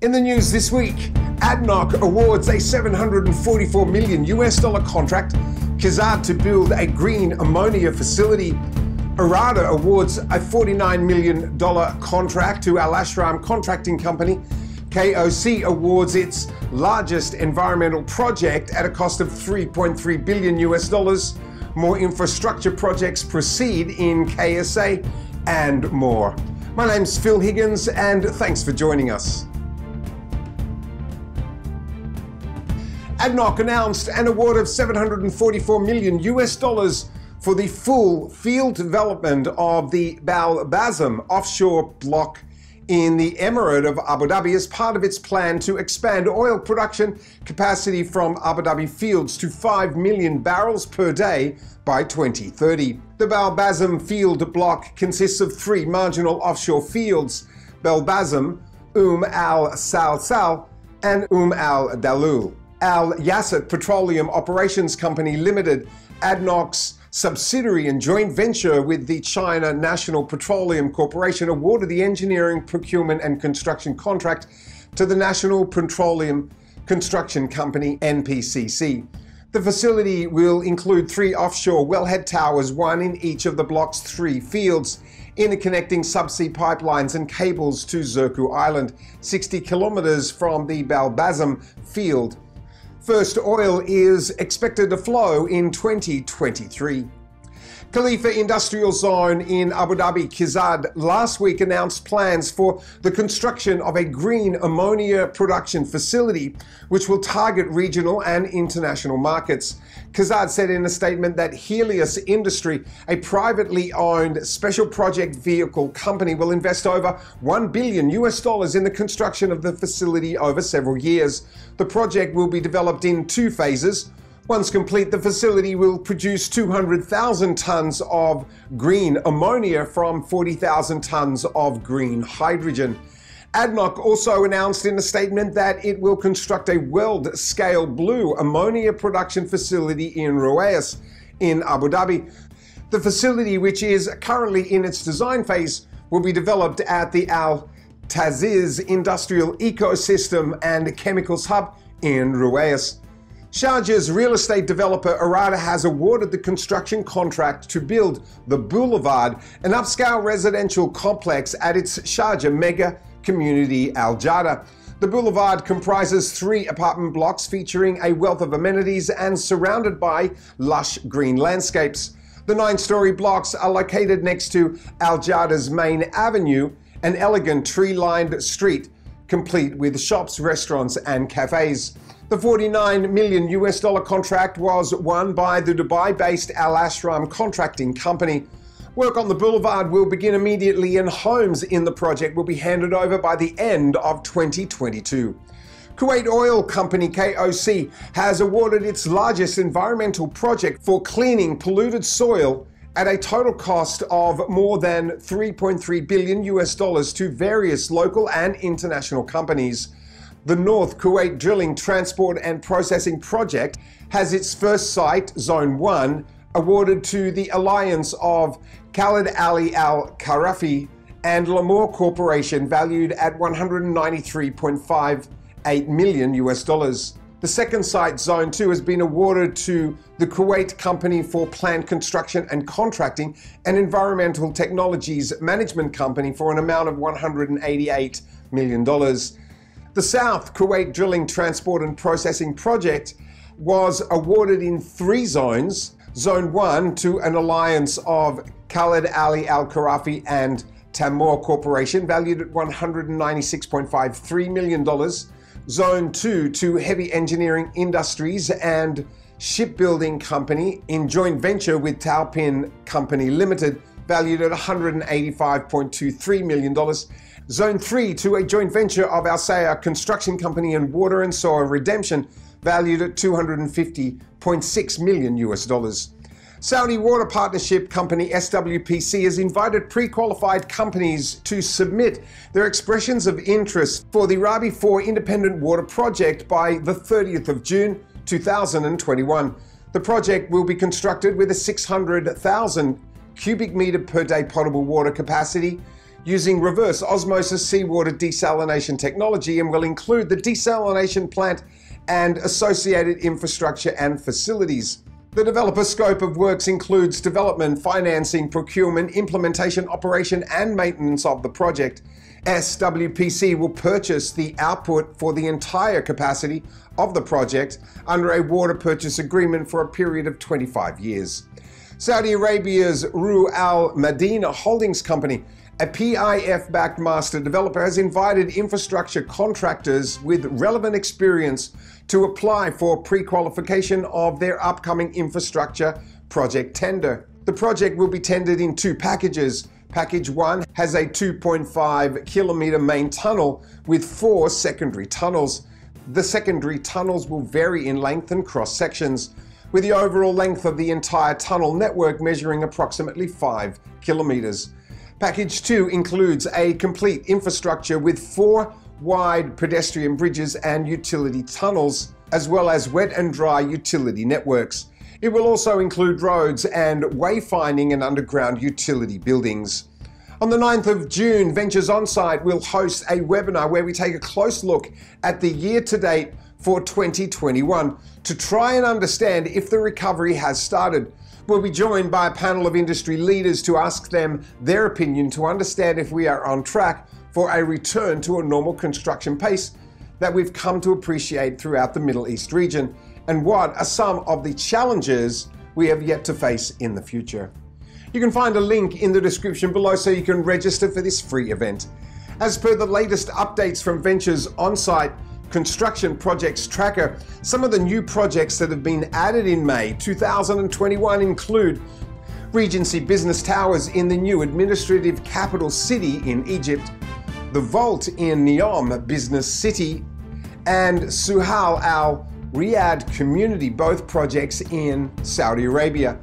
In the news this week, ADNOC awards a $744 million contract, KIZAD to build a green ammonia facility. ARADA awards a $49 million contract to Al Ashram contracting company. KOC awards its largest environmental project at a cost of $3.3 billion. More infrastructure projects proceed in KSA and more. My name's Phil Higgins and thanks for joining us. ADNOC announced an award of $744 million for the full field development of the Belbazem Offshore Block in the emirate of Abu Dhabi as part of its plan to expand oil production capacity from Abu Dhabi fields to 5 million barrels per day by 2030. The Belbazem field block consists of 3 marginal offshore fields: Belbazem, Al Salsal, and Al Dholou. Yasat Petroleum Operations Company Limited, ADNOC's subsidiary and joint venture with the China National Petroleum Corporation, awarded the engineering, procurement and construction contract to the National Petroleum Construction Company, NPCC. The facility will include 3 offshore wellhead towers, 1 in each of the block's 3 fields, interconnecting subsea pipelines and cables to Zirku Island, 60 kilometers from the Belbazem field. First oil is expected to flow in 2023. KHALIFA Industrial Zone in Abu Dhabi, KIZAD, last week announced plans for the construction of a green ammonia production facility, which will target regional and international markets. KIZAD said in a statement that Helios Industry, a privately owned special project vehicle company, will invest over $1 billion in the construction of the facility over several years. The project will be developed in 2 phases. Once complete, the facility will produce 200,000 tons of green ammonia from 40,000 tons of green hydrogen. ADNOC also announced in a statement that it will construct a world-scale blue ammonia production facility in Ruwais in Abu Dhabi. The facility, which is currently in its design phase, will be developed at the Al Taziz Industrial Ecosystem and Chemicals Hub in Ruwais. Sharjah's real estate developer ARADA has awarded the construction contract to build the Boulevard, an upscale residential complex at its Sharjah mega community Al Jada. The Boulevard comprises 3 apartment blocks featuring a wealth of amenities and surrounded by lush green landscapes. The 9-story blocks are located next to Al Jada's main avenue, an elegant tree-lined street, complete with shops, restaurants and cafes. The $49 million contract was won by the Dubai-based Al Ashram contracting company. Work on the Boulevard will begin immediately and homes in the project will be handed over by the end of 2022. Kuwait Oil Company KOC has awarded its largest environmental project for cleaning polluted soil at a total cost of more than $3.3 billion to various local and international companies. The North Kuwait Drilling, Transport and Processing Project has its first site, Zone 1, awarded to the alliance of Khalid Ali Al Karafi and Lamore Corporation, valued at $193.58 million. The second site, Zone 2, has been awarded to the Kuwait Company for Plant Construction and Contracting and Environmental Technologies Management Company for an amount of $188 million. The South Kuwait Drilling, Transport and Processing Project was awarded in 3 zones. Zone 1 to an alliance of Khalid Ali Al Karafi and Tamor Corporation, valued at $196.53 million. Zone 2 to Heavy Engineering Industries and Shipbuilding Company in joint venture with Taupin Company Limited, valued at $185.23 million. Zone 3 to a joint venture of Alsea Construction Company and Water and Soil Redemption, valued at $250.6 million. Saudi Water Partnership Company SWPC has invited pre-qualified companies to submit their expressions of interest for the Rabigh 4 Independent Water Project by the 30th of June 2021. The project will be constructed with a 600,000 cubic meter per day potable water capacity, using reverse osmosis seawater desalination technology and will include the desalination plant and associated infrastructure and facilities. The developer scope of works includes development, financing, procurement, implementation, operation, and maintenance of the project. SWPC will purchase the output for the entire capacity of the project under a water purchase agreement for a period of 25 years. Saudi Arabia's Ruwais Al Madina Holdings Company, a PIF-backed master developer, has invited infrastructure contractors with relevant experience to apply for pre-qualification of their upcoming infrastructure project tender. The project will be tendered in two packages. Package 1 has a 2.5 kilometer main tunnel with 4 secondary tunnels. The secondary tunnels will vary in length and cross sections, with the overall length of the entire tunnel network measuring approximately 5 kilometers. Package 2 includes a complete infrastructure with 4 wide pedestrian bridges and utility tunnels, as well as wet and dry utility networks. It will also include roads and wayfinding and underground utility buildings. On the 9th of June, Ventures Onsite will host a webinar where we take a close look at the year-to-date for 2021 to try and understand if the recovery has started. We'll be joined by a panel of industry leaders to ask them their opinion to understand if we are on track for a return to a normal construction pace that we've come to appreciate throughout the Middle East region, and what are some of the challenges we have yet to face in the future. You can find a link in the description below so you can register for this free event. As per the latest updates from Ventures Onsite Construction Projects Tracker, some of the new projects that have been added in May 2021 include Regency Business Towers in the new administrative capital city in Egypt, the Vault in Neom Business City, and Suhal Al Riyadh Community, both projects in Saudi Arabia.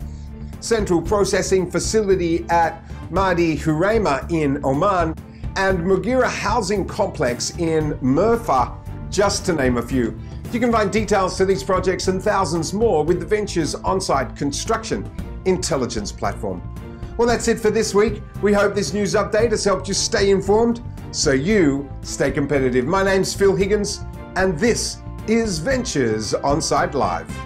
Central Processing Facility at Madi Huraima in Oman, and Mugira Housing Complex in Murfa, just to name a few. You can find details to these projects and thousands more with the Ventures Onsite Construction Intelligence Platform. Well, that's it for this week. We hope this news update has helped you stay informed so you stay competitive. My name's Phil Higgins, and this is Ventures Onsite Live.